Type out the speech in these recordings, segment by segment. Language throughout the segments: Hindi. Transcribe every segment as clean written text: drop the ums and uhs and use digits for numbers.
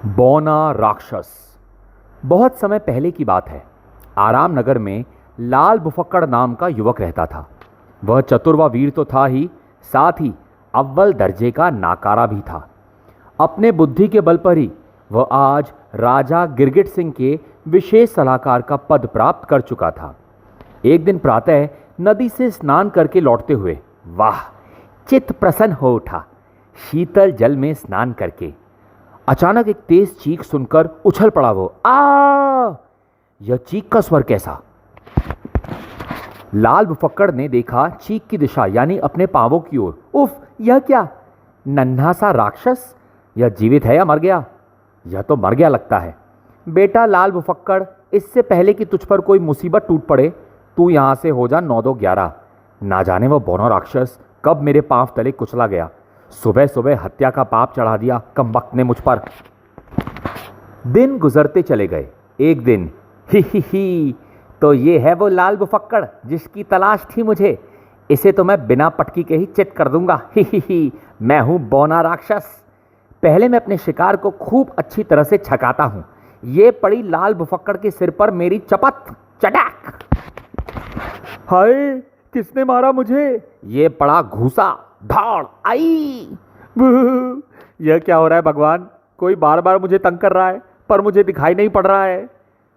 बौना राक्षस। बहुत समय पहले की बात है। आराम नगर में लाल बुफक्कड़ नाम का युवक रहता था। वह चतुर व वीर तो था ही, साथ ही अव्वल दर्जे का नाकारा भी था। अपने बुद्धि के बल पर ही वह आज राजा गिरगिट सिंह के विशेष सलाहकार का पद प्राप्त कर चुका था। एक दिन प्रातः नदी से स्नान करके लौटते हुए वाह, चित्त प्रसन्न हो उठा। शीतल जल में स्नान करके अचानक एक तेज चीख सुनकर उछल पड़ा वो। यह चीख का स्वर कैसा? लाल बुफक्कड़ ने देखा चीख की दिशा यानी अपने पांवों की ओर। उफ, यह क्या? नन्हा सा राक्षस? यह जीवित है या मर गया? यह तो मर गया लगता है। बेटा लाल बुफक्कड़, इससे पहले कि तुझ पर कोई मुसीबत टूट पड़े, तू यहां से हो जा 9-2-11। ना जाने वह बौना राक्षस कब मेरे पांव तले कुचला गया। सुबह सुबह हत्या का पाप चढ़ा दिया कमबख्त ने मुझ पर। दिन गुजरते चले गए। एक दिन ही तो ये है वो लाल बुफक्कड़ जिसकी तलाश थी मुझे। इसे तो मैं बिना पटकी के ही चित कर दूंगा। ही मैं हूं बौना राक्षस। पहले मैं अपने शिकार को खूब अच्छी तरह से छकाता हूं। ये पड़ी लाल बुफक्कड़ के सिर पर मेरी चपत चटाक। हाय, किसने मारा मुझे? ये पड़ा घूसा धाड़ आई। यह क्या हो रहा है भगवान? कोई बार बार मुझे तंग कर रहा है पर मुझे दिखाई नहीं पड़ रहा है।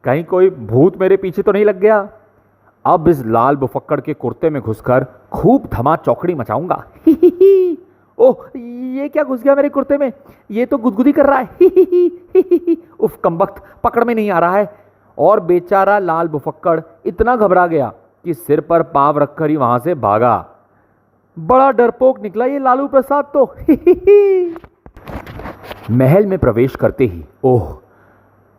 कहीं कोई भूत मेरे पीछे तो नहीं लग गया? अब इस लाल बुफक्कड़ के कुर्ते में घुसकर खूब धमा चौकड़ी मचाऊंगा। ओह, ये क्या घुस गया मेरे कुर्ते में? ये तो गुदगुदी कर रहा है। उफ, कमबख्त पकड़ में नहीं आ रहा है। और बेचारा लाल बुफक्कड़ इतना घबरा गया कि सिर पर पांव रखकर ही वहां से भागा। बड़ा डरपोक निकला ये लालू प्रसाद तो। महल में प्रवेश करते ही ओह,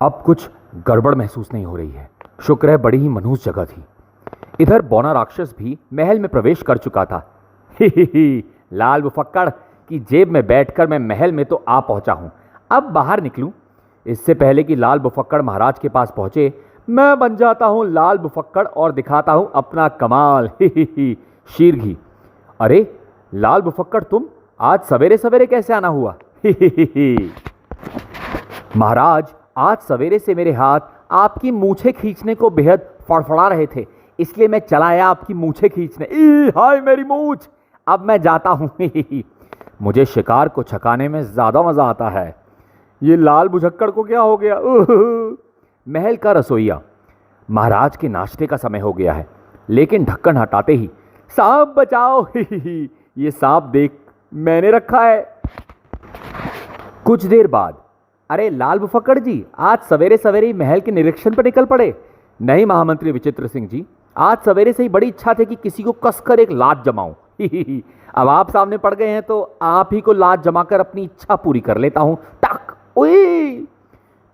अब कुछ गड़बड़ महसूस नहीं हो रही है। शुक्र है बड़ी ही मनहूस जगह थी। इधर बौना राक्षस भी महल में प्रवेश कर चुका था। लाल बुफक्कड़ की जेब में बैठकर मैं महल में तो आ पहुंचा हूं। अब बाहर निकलूं इससे पहले कि लाल बुफक्कड़ महाराज के पास पहुंचे, मैं बन जाता हूं लाल बुफक्कड़ और दिखाता हूं अपना कमाल। शीरघी। अरे लाल बुफक्कड़, तुम आज सवेरे सवेरे कैसे आना हुआ? महाराज, आज सवेरे से मेरे हाथ आपकी मूछें खींचने को बेहद फड़फड़ा रहे थे, इसलिए मैं चला आया आपकी मूछें खींचने। हाय मेरी मूछ! अब मैं जाता हूं। मुझे शिकार को छकाने में ज्यादा मजा आता है। ये लाल बुझक्कड़ को क्या हो गया? महल का रसोइया। महाराज के नाश्ते का समय हो गया है, लेकिन ढक्कन हटाते ही सांप बचाओ। ये सांप देख मैंने रखा है। कुछ देर बाद, अरे लाल बुफक्कड़ जी, आज सवेरे सवेरे ही महल के निरीक्षण पर निकल पड़े? नहीं महामंत्री विचित्र सिंह जी, आज सवेरे से ही बड़ी इच्छा थी कि किसी को कसकर एक लात जमाऊं। अब आप सामने पड़ गए हैं तो आप ही को लात जमाकर अपनी इच्छा पूरी कर लेता हूं। टक! ओए!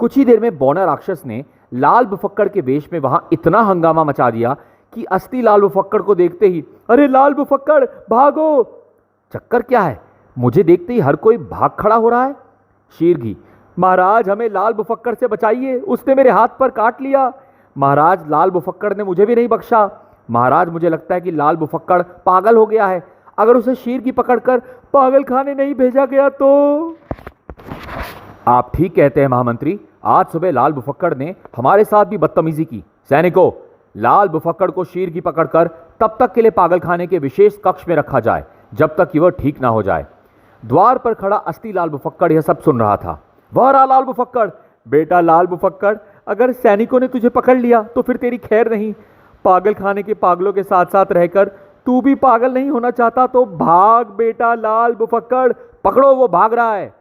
कुछ ही देर में बौना राक्षस ने लाल बुफक्कड़ के वेश में वहां इतना हंगामा मचा दिया कि अस्ती लाल बुफक्कड़ को देखते ही, अरे लाल बुफक्कड़ भागो! चक्कर क्या है? मुझे देखते ही हर कोई भाग खड़ा हो रहा है। शीरघी। महाराज, हमें लाल बुफक्कड़ से बचाइए, उसने मेरे हाथ पर काट लिया। महाराज, लाल बुफक्कड़ ने मुझे भी नहीं बख्शा। महाराज, मुझे लगता है कि लाल बुफक्कड़ पागल हो गया है। अगर उसे शीरघी पकड़कर पागल खाने नहीं भेजा गया तो? आप ठीक कहते हैं महामंत्री, आज सुबह लाल बुफक्कड़ ने हमारे साथ भी बदतमीजी की। सैनिकों, लाल बुफक्कड़ को शीरघी पकड़कर तब तक के लिए पागल खाने के विशेष कक्ष में रखा जाए जब तक कि वह ठीक ना हो जाए। द्वार पर खड़ा अस्ती लाल बुफक्कड़ यह सब सुन रहा था। वह रहा लाल बुफक्कड़। बेटा लाल बुफक्कड़, अगर सैनिकों ने तुझे पकड़ लिया तो फिर तेरी खैर नहीं। पागल खाने के पागलों के साथ साथ रहकर तू भी पागल नहीं होना चाहता तो भाग बेटा लाल बुफक्कड़। पकड़ो, वो भाग रहा है।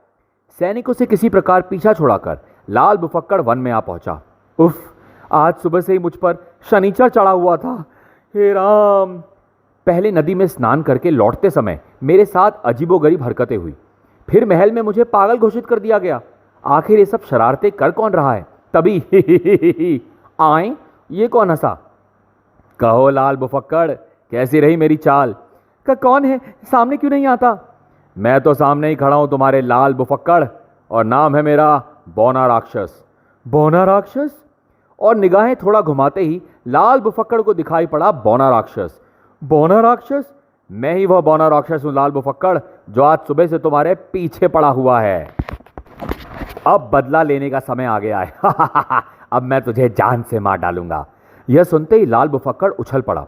सैनिकों से किसी प्रकार पीछा छुड़ाकर लाल बुफक्कड़ वन में आ पहुंचा। उफ, आज सुबह से ही मुझ पर शनिचर चढ़ा हुआ था। हे राम! पहले नदी में स्नान करके लौटते समय मेरे साथ अजीबोगरीब हरकतें हुई। फिर महल में मुझे पागल घोषित कर दिया गया। आखिर ये सब शरारतें कर कौन रहा है? तभी आए, ये कौन हंसा? कहो लाल बुफक्कड़, कैसी रही मेरी चाल? कौन है? सामने क्यों नहीं आता? मैं तो सामने ही खड़ा हूं तुम्हारे लाल बुफक्कड़, और नाम है मेरा बौना राक्षस। बौना राक्षस? और निगाहें थोड़ा घुमाते ही लाल बुफक्कड़ को दिखाई पड़ा बौना राक्षस। बौना राक्षस? मैं ही वह बौना राक्षस हूं लाल बुफक्कड़, जो आज सुबह से तुम्हारे पीछे पड़ा हुआ है। अब बदला लेने का समय आ गया है। अब मैं तुझे जान से मार डालूंगा। यह सुनते ही लाल बुफक्कड़ उछल पड़ा।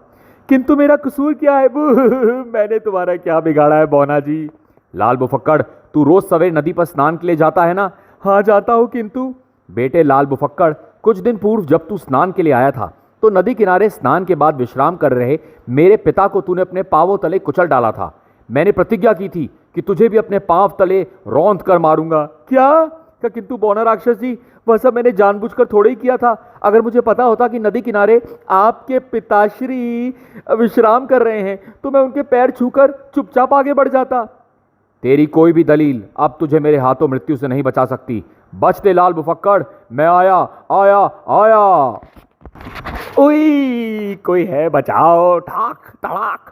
किंतु मेरा कसूर क्या है? मैंने तुम्हारा क्या बिगाड़ा है बौना जी? लाल बुफक्कड़, तू रोज सवेरे नदी पर स्नान के लिए जाता है ना? हाँ जाता हूँ। किंतु बेटे लाल बुफक्कड़, कुछ दिन पूर्व जब तू स्नान के लिए आया था तो नदी किनारे स्नान के बाद विश्राम कर रहे मेरे पिता को तूने अपने पांवों तले कुचल डाला था। मैंने प्रतिज्ञा की थी कि तुझे भी अपने पांव तले रौंद कर मारूंगा। क्या? किंतु बौना राक्षस जी, वह सब मैंने जानबूझकर थोड़े ही किया था। अगर मुझे पता होता कि नदी किनारे आपके पिताश्री विश्राम कर रहे हैं तो मैं उनके पैर छूकर चुपचाप आगे बढ़ जाता। तेरी कोई भी दलील अब तुझे मेरे हाथों मृत्यु से नहीं बचा सकती। बच ले लाल बुफक्कड़, मैं आया आया आया। ओई, कोई है बचाओ। ठाक तड़ाक।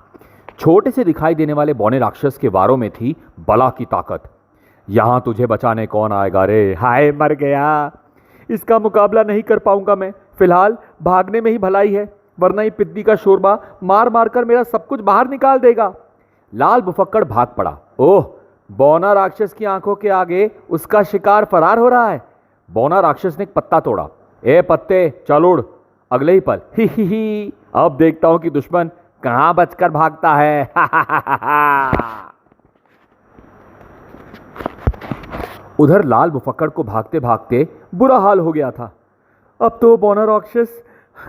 छोटे से दिखाई देने वाले बौने राक्षस के वारों में थी बला की ताकत। यहां तुझे बचाने कौन आएगा रे? हाय, मर गया। इसका मुकाबला नहीं कर पाऊंगा मैं। फिलहाल भागने में ही भलाई है, वरना ये पिद्दी का शोरबा मार मार कर मेरा सब कुछ बाहर निकाल देगा। लाल बुफक्कड़ भाग पड़ा। ओह, बौना राक्षस की आंखों के आगे उसका शिकार फरार हो रहा है। बौना राक्षस ने एक पत्ता तोड़ा। ए पत्ते, चल उड़। अगले ही पल ही, अब देखता हूं कि दुश्मन कहां बचकर भागता है। उधर लाल बुफक्कड़ को भागते भागते बुरा हाल हो गया था। अब तो बौना राक्षस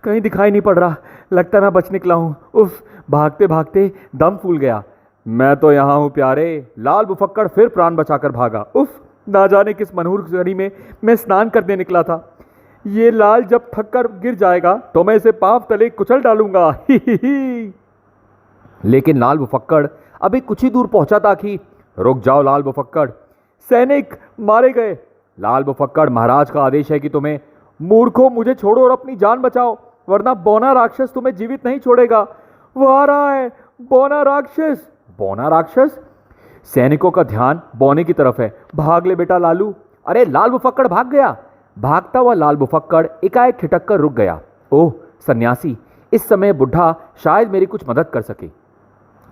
कहीं दिखाई नहीं पड़ रहा। लगता मैं बच निकला हूं। उफ, भागते भागते दम फूल गया। मैं तो यहां हूं प्यारे। लाल बुफक्कड़ फिर प्राण बचाकर भागा। उफ, ना जाने किस मनहूर घड़ी में मैं स्नान करने निकला था। ये लाल जब थक कर गिर जाएगा तो मैं इसे पांव तले कुचल डालूंगा। लेकिन लाल बुफक्कड़ अभी कुछ ही दूर पहुंचा था कि रुक जाओ लाल बुफक्कड़, सैनिक मारे गए। लाल बुफक्कड़, महाराज का आदेश है कि तुम्हें मूर्खों मुझे छोड़ो और अपनी जान बचाओ, वरना बौना राक्षस तुम्हें जीवित नहीं छोड़ेगा। वो आ रहा है, बौना राक्षस। बौना राक्षस? सैनिकों का ध्यान बौने की तरफ है। भाग ले बेटा लालू। अरे लाल बुफक्कड़ भाग गया। भागता हुआ लाल बुफक्कड़ एकाएक ठिठक कर रुक गया। ओह सन्यासी, इस समय बुढ़ा शायद मेरी कुछ मदद कर सके।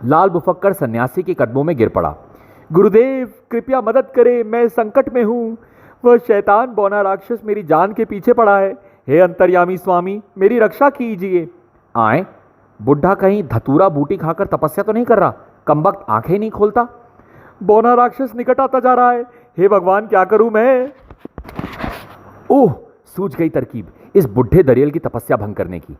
लाल बुफक्कड़ सन्यासी के कदमों में गिर पड़ा। गुरुदेव कृपया मदद करें, मैं संकट में हूं। वह शैतान बौना राक्षस मेरी जान के पीछे पड़ा है। हे अंतर्यामी स्वामी, मेरी रक्षा कीजिए। आए, बुढ़ा कहीं धतूरा बूटी खाकर तपस्या तो नहीं कर रहा? कमबख्त आंखें नहीं खोलता। बौना राक्षस निकट आता जा रहा है। हे भगवान, क्या करूं मैं? ओह, सूझ गई तरकीब इस बुढ़े दरियल की तपस्या भंग करने की।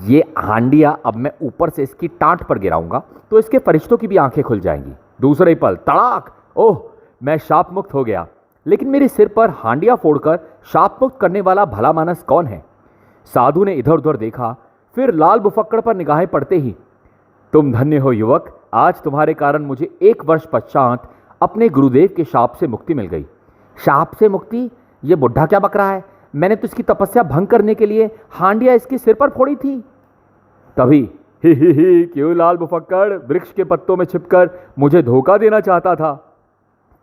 ये हांडिया अब मैं ऊपर से इसकी टांट पर गिराऊंगा तो इसके फरिश्तों की भी आंखें खुल जाएंगी। दूसरे पल तड़ाक। ओह, मैं शाप मुक्त हो गया। लेकिन मेरे सिर पर हांडिया फोड़कर शाप मुक्त करने वाला भला मानस कौन है? साधु ने इधर उधर देखा, फिर लाल बुफक्कड़ पर निगाहें पड़ते ही, तुम धन्य हो युवक, आज तुम्हारे कारण मुझे 1 वर्ष पश्चात अपने गुरुदेव के शाप से मुक्ति मिल गई। शाप से मुक्ति? ये बुढ़ा क्या बक रहा है? मैंने तो इसकी तपस्या भंग करने के लिए हांडिया इसके सिर पर फोड़ी थी। तभी ही क्यों लाल बुफक्कड़ वृक्ष के पत्तों में छिपकर मुझे धोखा देना चाहता था?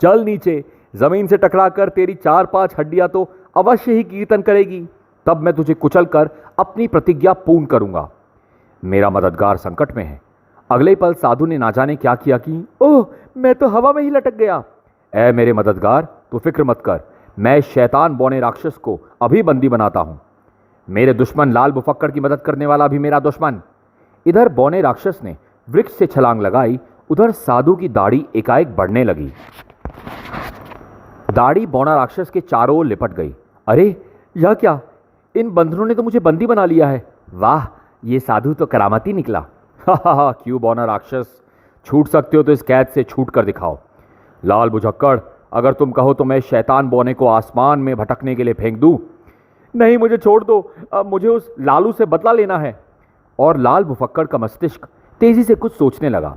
चल नीचे, जमीन से टकराकर तेरी 4-5 हड्डियां तो अवश्य ही कीर्तन करेगी। तब मैं तुझे कुचल कर अपनी प्रतिज्ञा पूर्ण करूंगा। मेरा मददगार संकट में है। अगले पल साधु ने ना जाने क्या किया कि ओह, मैं तो हवा में ही लटक गया। ऐ मेरे मददगार, तू फिक्र मत कर, मैं शैतान बौने राक्षस को अभी बंदी बनाता हूं। मेरे दुश्मन लाल बुफक्कड़ की मदद करने वाला भी मेरा दुश्मन। इधर बौने राक्षस ने वृक्ष से छलांग लगाई, उधर साधु की दाढ़ी एकाएक बढ़ने लगी। दाढ़ी बौना राक्षस के चारों ओर लिपट गई। अरे यह क्या? इन बंधनों ने तो मुझे बंदी बना लिया है। वाह, ये साधु तो करामती निकला। हा, क्यों बौना राक्षस, छूट सकते हो तो इस कैद से छूट कर दिखाओ। लाल बुझक्कड़, अगर तुम कहो तो मैं शैतान बौने को आसमान में भटकने के लिए फेंक दूं। नहीं, मुझे छोड़ दो, अब मुझे उस लालू से बदला लेना है। और लाल बुफक्कड़ का मस्तिष्क तेजी से कुछ सोचने लगा।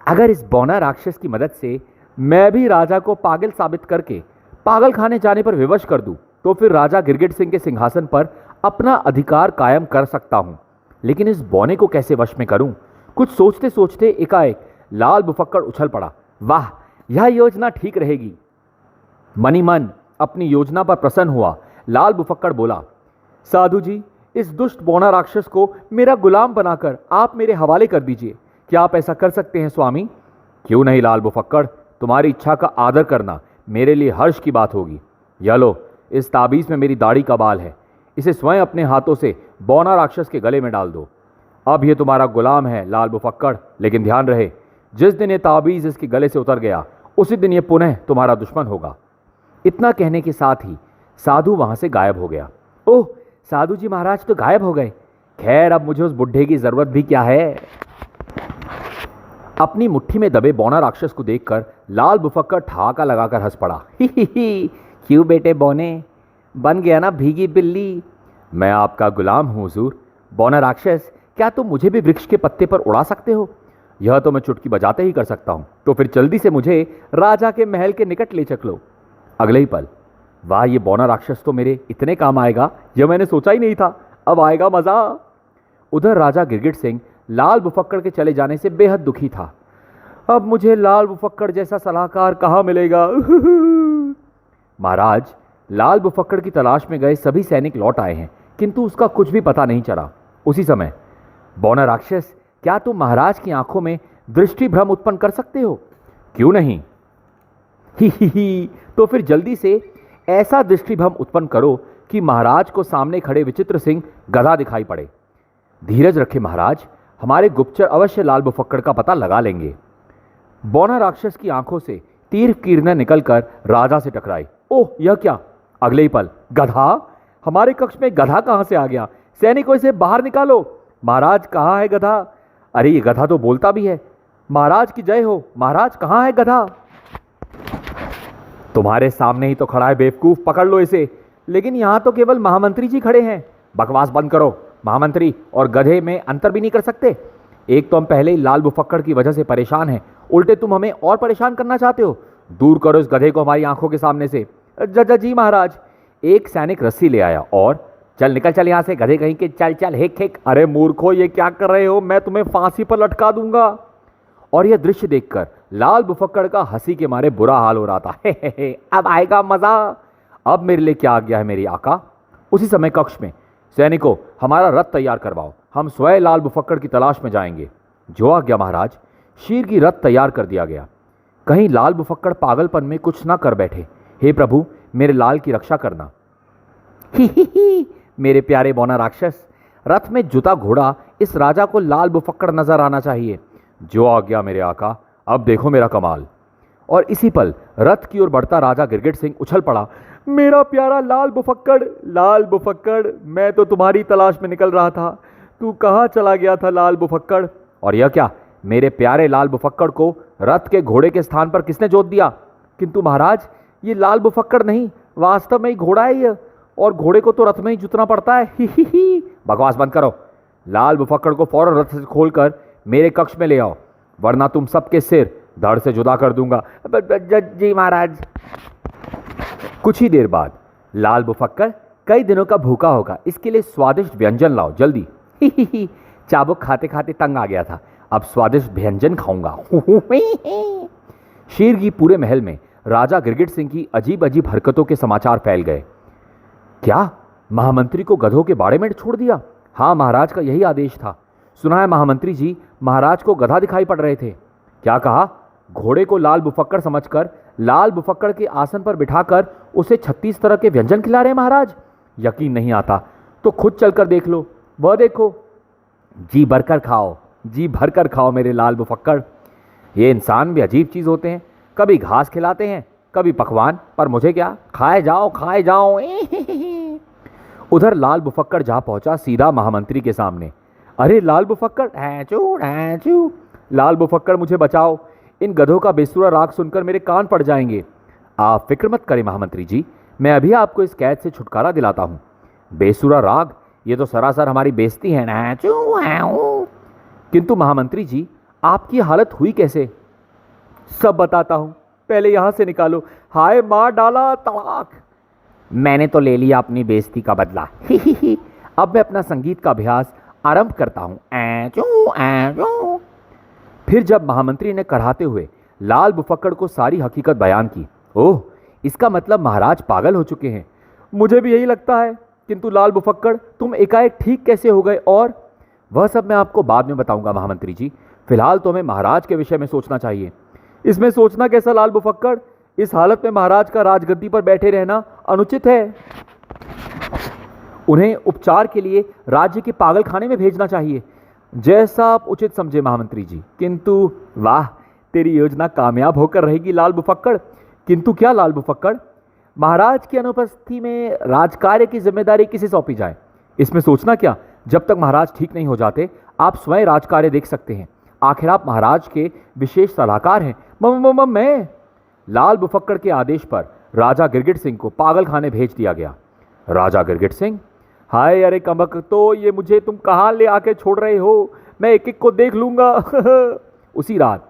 अगर इस बौना राक्षस की मदद से मैं भी राजा को पागल साबित करके पागल खाने जाने पर विवश कर दूं, तो फिर राजा गिरगिट सिंह के सिंहासन पर अपना अधिकार कायम कर सकता हूं। लेकिन इस बौने को कैसे वश में करूं? कुछ सोचते सोचते एकाएक लाल बुफक्कड़ उछल पड़ा। वाह, यह योजना ठीक रहेगी। मनी मन अपनी योजना पर प्रसन्न हुआ। लाल बुफक्कड़ बोला, साधु जी, इस दुष्ट बौना राक्षस को मेरा गुलाम बनाकर आप मेरे हवाले कर दीजिए। क्या आप ऐसा कर सकते हैं स्वामी? क्यों नहीं लाल बुफक्कड़, तुम्हारी इच्छा का आदर करना मेरे लिए हर्ष की बात होगी। यह लो, इस ताबीज़ में मेरी दाढ़ी का बाल है, इसे स्वयं अपने हाथों से बौना राक्षस के गले में डाल दो। अब ये तुम्हारा गुलाम है लाल बुफक्कड़, लेकिन ध्यान रहे, जिस दिन ये ताबीज़ इसके गले से उतर गया उसी दिन ये पुनः तुम्हारा दुश्मन होगा। इतना कहने के साथ ही साधु वहां से गायब हो गया। ओह, साधु जी महाराज तो गायब हो गए। खैर, अब मुझे उस बुढ़े की जरूरत भी क्या है। अपनी मुट्ठी में दबे बौना राक्षस को देखकर लाल बुफक्कड़ ठहाका लगाकर हंस पड़ा। ही ही, क्यों बेटे बौने, बन गया ना भीगी बिल्ली। मैं आपका गुलाम हूं हुजूर। बौना राक्षस, क्या तुम मुझे भी वृक्ष के पत्ते पर उड़ा सकते हो? यह तो मैं चुटकी बजाते ही कर सकता हूं। तो फिर जल्दी से मुझे राजा के महल के निकट ले चलो। अगले ही पल, वाह, ये बौना राक्षस तो मेरे इतने काम आएगा, यह मैंने सोचा ही नहीं था। अब आएगा मजा। उधर राजा गिरगिट सिंह लाल बुफक्कड़ के चले जाने से बेहद दुखी था। अब मुझे लाल बुफक्कड़ जैसा सलाहकार कहां मिलेगा। महाराज, लाल बुफक्कड़ की तलाश में गए सभी सैनिक लौट आए हैं, किंतु उसका कुछ भी पता नहीं चला। उसी समय, बौना राक्षस, क्या तुम महाराज की आंखों में दृष्टि भ्रम उत्पन्न कर सकते हो? क्यों नहीं। ही, तो फिर जल्दी से ऐसा दृष्टि भ्रम उत्पन्न करो कि महाराज को सामने खड़े विचित्र सिंह गधा दिखाई पड़े। धीरज रखे महाराज, हमारे गुप्तचर अवश्य लाल बुफक्कड़ का पता लगा लेंगे। बौना राक्षस की आंखों से तीर किरणें निकलकर राजा से टकराई। ओह, यह क्या। अगले ही पल, गधा, हमारे कक्ष में गधा कहां से आ गया? सैनिकों, इसे बाहर निकालो। महाराज, कहां है गधा? अरे, ये गधा तो बोलता भी है। महाराज की जय हो। महाराज, कहां है गधा? तुम्हारे सामने ही तो खड़ा है बेवकूफ, पकड़ लो इसे। लेकिन यहां तो केवल महामंत्री जी खड़े हैं। बकवास बंद करो। महामंत्री और गधे में अंतर भी नहीं कर सकते। एक तो हम पहले ही लाल बुफक्कड़ की वजह से परेशान हैं, उल्टे तुम हमें और परेशान करना चाहते हो। दूर करो इस गधे को हमारी आंखों के सामने से। जज जी महाराज। एक सैनिक रस्सी ले आया और चल निकल, चल यहां से गधे कहीं के, चल चल, हिक हिक। अरे मूर्खो, ये क्या कर रहे हो? मैं तुम्हें फांसी पर लटका दूंगा। और यह दृश्य देखकर लाल बुफक्कड़ का हंसी के मारे बुरा हाल हो रहा था। हे, अब आएगा मजा। अब मेरे लिए क्या आज्ञा है मेरी आका? उसी समय कक्ष में, सैनिकों, हमारा रथ तैयार करवाओ, हम स्वयं लाल बुफक्कड़ की तलाश में जाएंगे। जो आज्ञा महाराज। शीर की रथ तैयार कर दिया गया। कहीं लाल बुफक्कड़ पागलपन में कुछ ना कर बैठे। हे प्रभु, मेरे लाल की रक्षा करना। ही, मेरे प्यारे बौना राक्षस, रथ में जुता घोड़ा इस राजा को लाल बुफक्कड़ नजर आना चाहिए। जो आज्ञा मेरे आका। अब देखो मेरा कमाल। और इसी पल रथ की ओर बढ़ता राजा गिरगिट सिंह उछल पड़ा। मेरा प्यारा लाल बुफक्कड़, लाल बुफक्कड़, मैं तो तुम्हारी तलाश में निकल रहा था। तू कहाँ चला गया था लाल बुफक्कड़? और यह क्या, मेरे प्यारे लाल बुफक्कड़ को रथ के घोड़े के स्थान पर किसने जोत दिया? किंतु महाराज, ये लाल बुफक्कड़ नहीं, वास्तव में ही घोड़ा है ये, और घोड़े को तो रथ में ही जुतना पड़ता है। ही। बकवास बंद करो। लाल बुफक्कड़ को फौरन रथ से खोलकर मेरे कक्ष में ले आओ, वरना तुम सबके सिर धड़ से जुदा कर दूंगा। जी महाराज। कुछ ही देर बाद, लाल बुफक्कड़ कई दिनों का भूखा होगा, इसके लिए स्वादिष्ट व्यंजन लाओ जल्दी। ही। चाबुक खाते खाते तंग आ गया था, अब स्वादिष्ट व्यंजन खाऊंगा। शीर की पूरे महल में राजा गिरगिट सिंह की अजीब अजीब हरकतों के समाचार फैल गए। क्या महामंत्री को गधों के बाड़े में छोड़ दिया? हाँ, महाराज का यही आदेश था। सुना है महामंत्री जी महाराज को गधा दिखाई पड़ रहे थे। क्या कहा? घोड़े को लाल बुफक्कड़ समझकर लाल बुफक्कड़ के आसन पर बिठाकर उसे 36 तरह के व्यंजन खिला रहे हैं महाराज। यकीन नहीं आता तो खुद चलकर देख लो। वह देखो। जी भरकर खाओ, जी भरकर खाओ मेरे लाल बुफक्कड़। ये इंसान भी अजीब चीज होते हैं, कभी घास खिलाते हैं, कभी पकवान, पर मुझे क्या, खाए जाओ खाए जाओ। उधर लाल बुफक्कड़ जा पहुंचा सीधा महामंत्री के सामने। अरे लाल बुफक्कड़, हैचू। लाल बुफक्कड़, मुझे बचाओ, इन गधों का बेसुरा राग सुनकर मेरे कान पड़ जाएंगे। आप फिक्र मत करें महामंत्री जी, मैं अभी आपको इस कैद से छुटकारा दिलाता हूं। बेसुरा राग, ये तो सरासर हमारी बेइज्जती है ना। किंतु महामंत्री जी, आपकी हालत हुई कैसे? सब बताता हूं, पहले यहां से निकालो। हाय, मार डाला, तलाक। मैंने तो ले लिया अपनी बेइज्जती का बदला। अब मैं अपना संगीत का अभ्यास आरंभ करता हूं। फिर जब महामंत्री ने कराहते हुए लाल बुफक्कड़ को सारी हकीकत बयान की। ओह, इसका मतलब महाराज पागल हो चुके हैं। मुझे भी यही लगता है, किंतु लाल बुफक्कड़, तुम एकाएक ठीक कैसे हो गए? और वह सब मैं आपको बाद में बताऊंगा महामंत्री जी। फिलहाल तो हमें महाराज के विषय में सोचना चाहिए। इसमें सोचना कैसा लाल बुफक्कड़? इस हालत में महाराज का राजगद्दी पर बैठे रहना अनुचित है। उन्हें उपचार के लिए राज्य के पागलखाने में भेजना चाहिए, जैसा आप उचित समझे महामंत्री जी। किंतु वाह, तेरी योजना कामयाब होकर रहेगी लाल बुफक्कड़। किंतु क्या लाल बुफक्कड़? महाराज की अनुपस्थिति में राजकार्य की जिम्मेदारी किसे सौंपी जाए? इसमें सोचना क्या, जब तक महाराज ठीक नहीं हो जाते आप स्वयं राजकार्य देख सकते हैं। आखिर आप महाराज के विशेष सलाहकार हैं। मैं लाल बुफक्कड़ के आदेश पर राजा गिरगिट सिंह को पागलखाने भेज दिया गया। राजा गिरगिट सिंह, हाय अरे कमक, तो ये मुझे तुम कहाँ ले आके छोड़ रहे हो? मैं एक एक को देख लूंगा। उसी रात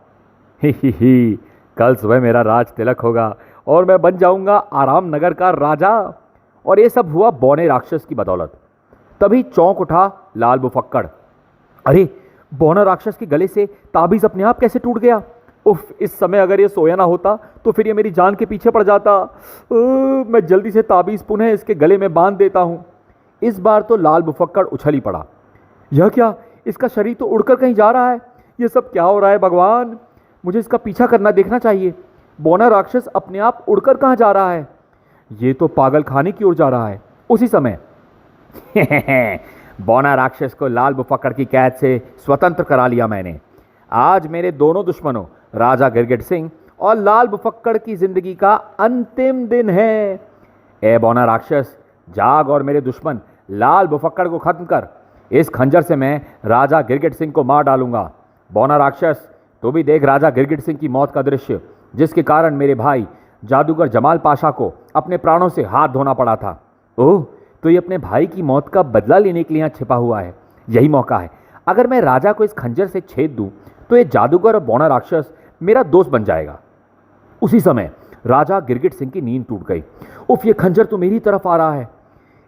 ही कल सुबह मेरा राज तिलक होगा और मैं बन जाऊंगा आराम नगर का राजा। और ये सब हुआ बौने राक्षस की बदौलत। तभी चौंक उठा लाल बुफक्कड़। अरे, बौना राक्षस के गले से ताबीज अपने आप कैसे टूट गया? उफ, इस समय अगर ये सोया ना होता तो फिर ये मेरी जान के पीछे पड़ जाता। मैं जल्दी से ताबीज पुनः इसके गले में बांध देता हूं। इस बार तो लाल बुफक्कड़ उछल ही पड़ा। यह क्या, इसका शरीर तो उड़कर कहीं जा रहा है। यह सब क्या हो रहा है भगवान? मुझे इसका पीछा करना देखना चाहिए। बौना राक्षस अपने आप उड़कर कहाँ जा रहा है? ये तो पागलखाने की ओर जा रहा है। उसी समय बौना राक्षस को लाल बुफक्कड़ की कैद से स्वतंत्र करा लिया मैंने। आज मेरे दोनों दुश्मनों राजा गिरगिट सिंह और लाल बुफक्कड़ की जिंदगी का अंतिम दिन है। ए बौना राक्षस, जाग और मेरे दुश्मन लाल बुफक्कड़ को खत्म कर। इस खंजर से मैं राजा गिरगिट सिंह को मार डालूंगा। बौना राक्षस, तो भी देख राजा गिरगिट सिंह की मौत का दृश्य, जिसके कारण मेरे भाई जादूगर जमाल पाशा को अपने प्राणों से हाथ धोना पड़ा था। ओह, तो ये अपने भाई की मौत का बदला लेने के लिए यहाँ छिपा हुआ है। यही मौका है। अगर मैं राजा को इस खंजर से छेद दूं तो ये जादूगर और बौना राक्षस मेरा दोस्त बन जाएगा। उसी समय राजा गिरगिट सिंह की नींद टूट गई। उफ, ये खंजर तो मेरी तरफ आ रहा है।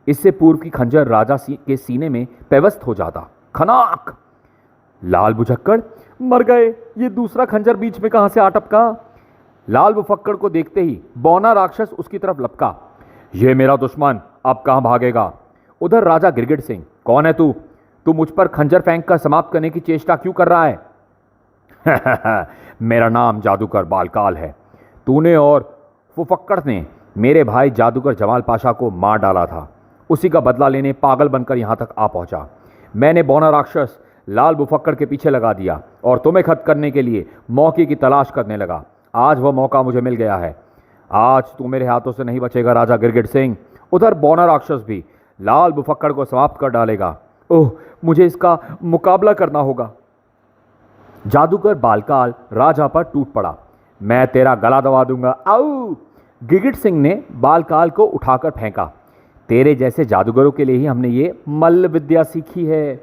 इससे पूर्व की खंजर राजा के सीने में पेवस्त हो जाता। खनाक! लाल बुझक्कड़, मर गए। ये दूसरा खंजर बीच में कहां से आ टपका? लाल बुफक्कड़ को देखते ही बौना राक्षस उसकी तरफ लपका। ये मेरा दुश्मन अब कहां भागेगा? उधर राजा गिरगिट सिंह, कौन है तू? तू मुझ पर खंजर फेंक कर समाप्त करने की चेष्टा क्यों कर रहा है? मेरा नाम जादूगर बालकाल है। तूने और फुफक्कड़ ने मेरे भाई जादूगर जमाल पाशा को मार डाला था। उसी का बदला लेने पागल बनकर यहां तक आ पहुंचा। मैंने बौना राक्षस लाल बुफक्कड़ के पीछे लगा दिया और तुम्हें खत्म करने के लिए मौके की तलाश करने लगा। आज वह मौका मुझे मिल गया है। आज तू मेरे हाथों से नहीं बचेगा राजा गिरगिट सिंह। उधर बौना राक्षस भी लाल बुफक्कड़ को समाप्त कर डालेगा। ओह, मुझे इसका मुकाबला करना होगा। जादूगर बालकाल राजा पर टूट पड़ा। मैं तेरा गला दबा दूंगा। आऊ! गिरगिट सिंह ने बालकाल को उठाकर फेंका। तेरे जैसे जादूगरों के लिए ही हमने ये मल्ल विद्या सीखी है।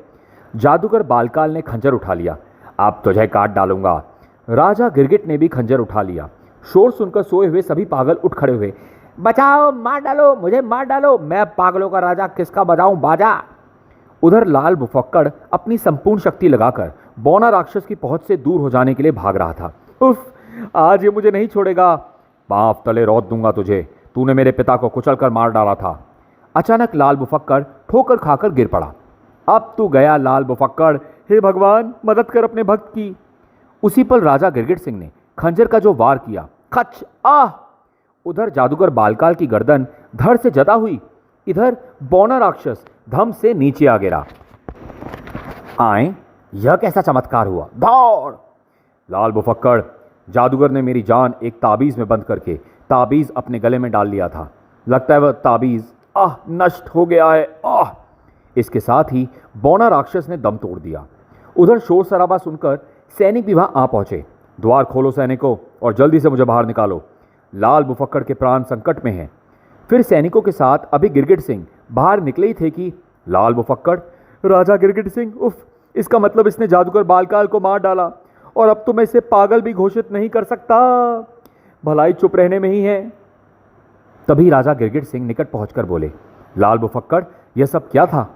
जादूगर बालकाल ने खंजर उठा लिया। अब तुझे काट डालूंगा। राजा गिरगिट ने भी खंजर उठा लिया। शोर सुनकर सोए हुए सभी पागल उठ खड़े हुए। बचाओ, मार डालो, मुझे मार डालो। मैं पागलों का राजा किसका बजाऊं बाजा। उधर लाल बुफक्कड़ अपनी संपूर्ण शक्ति लगाकर बौना राक्षस की पहुंच से दूर हो जाने के लिए भाग रहा था। उफ, आज ये मुझे नहीं छोड़ेगा। पांव तले रौंद दूंगा तुझे। तूने मेरे पिता को कुचलकर मार डाला था। अचानक लाल बुफक्कड़ ठोकर खाकर गिर पड़ा। अब तू गया लाल बुफक्कड़। हे भगवान, मदद कर अपने भक्त की। उसी पल राजा गिरगिट सिंह ने खंजर का जो वार किया, खच! आह! उधर जादूगर बालकाल की गर्दन धड़ से जदा हुई। इधर बौना राक्षस धम से नीचे आ गिरा। आए, यह कैसा चमत्कार हुआ? दौड़! लाल बुफक्कड़, जादूगर ने मेरी जान एक ताबीज में बंद करके ताबीज अपने गले में डाल लिया था। लगता है वह ताबीज नष्ट हो गया है। इसके साथ ही बौना राक्षस ने दम तोड़ दिया। उधर शोर शराबा सुनकर सैनिक भी वहां आ पहुंचे। द्वार खोलो सैनिकों और जल्दी से मुझे बाहर निकालो। लाल बुफक्कड़ के प्राण संकट में हैं। फिर सैनिकों के साथ अभी गिरगिट सिंह बाहर निकले ही थे कि लाल बुफक्कड़, राजा गिरगिट सिंह, उफ, इसका मतलब इसने जादूगर बालकाल को मार डाला और अब तो मैं इसे पागल भी घोषित नहीं कर सकता। भलाई चुप रहने में ही है। तभी राजा गिरगिट सिंह निकट पहुंचकर बोले, लाल बुफक्कड़, यह सब क्या था?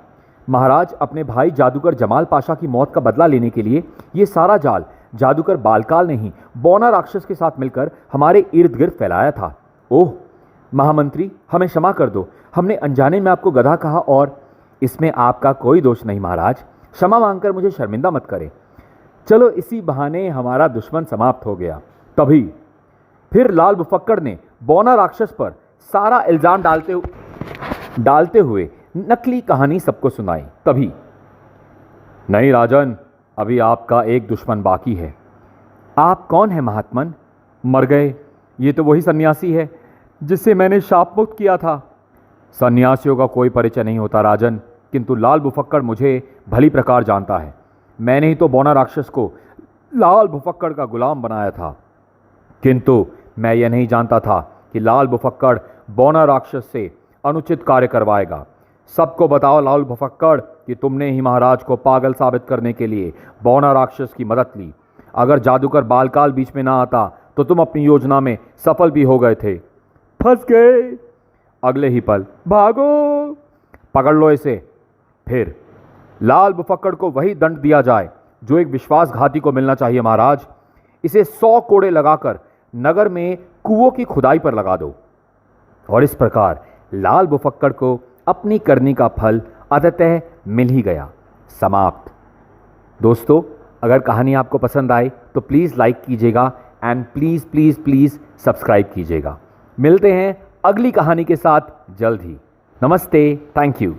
महाराज, अपने भाई जादूगर जमाल पाशा की मौत का बदला लेने के लिए यह सारा जाल जादूगर बालकाल ने ही बौना राक्षस के साथ मिलकर हमारे इर्द गिर्द फैलाया था। ओह महामंत्री, हमें क्षमा कर दो। हमने अनजाने में आपको गधा कहा और इसमें आपका कोई दोष नहीं महाराज। क्षमा मांगकर मुझे शर्मिंदा मत करें। चलो, इसी बहाने हमारा दुश्मन समाप्त हो गया। तभी फिर लाल बुफक्कड़ ने बौना राक्षस पर सारा इल्जाम डालते हुए नकली कहानी सबको सुनाई। तभी, नहीं राजन, अभी आपका एक दुश्मन बाकी है। आप कौन है महात्मन? मर गए? ये तो वही सन्यासी है जिसे मैंने शाप मुक्त किया था। सन्यासियों का कोई परिचय नहीं होता राजन, किंतु लाल बुफक्कड़ मुझे भली प्रकार जानता है। मैंने ही तो बौना राक्षस को लाल बुफक्कड़ का गुलाम बनाया था, किंतु मैं यह नहीं जानता था कि लाल बुफक्कड़ बौना राक्षस से अनुचित कार्य करवाएगा। सबको बताओ लाल बुफक्कड़ कि तुमने ही महाराज को पागल साबित करने के लिए बौना राक्षस की मदद ली। अगर जादूगर बालकाल बीच में ना आता तो तुम अपनी योजना में सफल भी हो गए थे। फंस गए। अगले ही पल, भागो, पकड़ लो इसे। फिर लाल बुफक्कड़ को वही दंड दिया जाए जो एक विश्वासघाती को मिलना चाहिए महाराज। इसे 100 कोड़े लगाकर नगर में कुओं की खुदाई पर लगा दो। और इस प्रकार लाल बुफक्कड़ को अपनी करनी का फल अंततः मिल ही गया। समाप्त। दोस्तों, अगर कहानी आपको पसंद आए तो प्लीज़ लाइक कीजिएगा and please please please subscribe कीजिएगा। मिलते हैं अगली कहानी के साथ जल्द ही। नमस्ते, थैंक यू।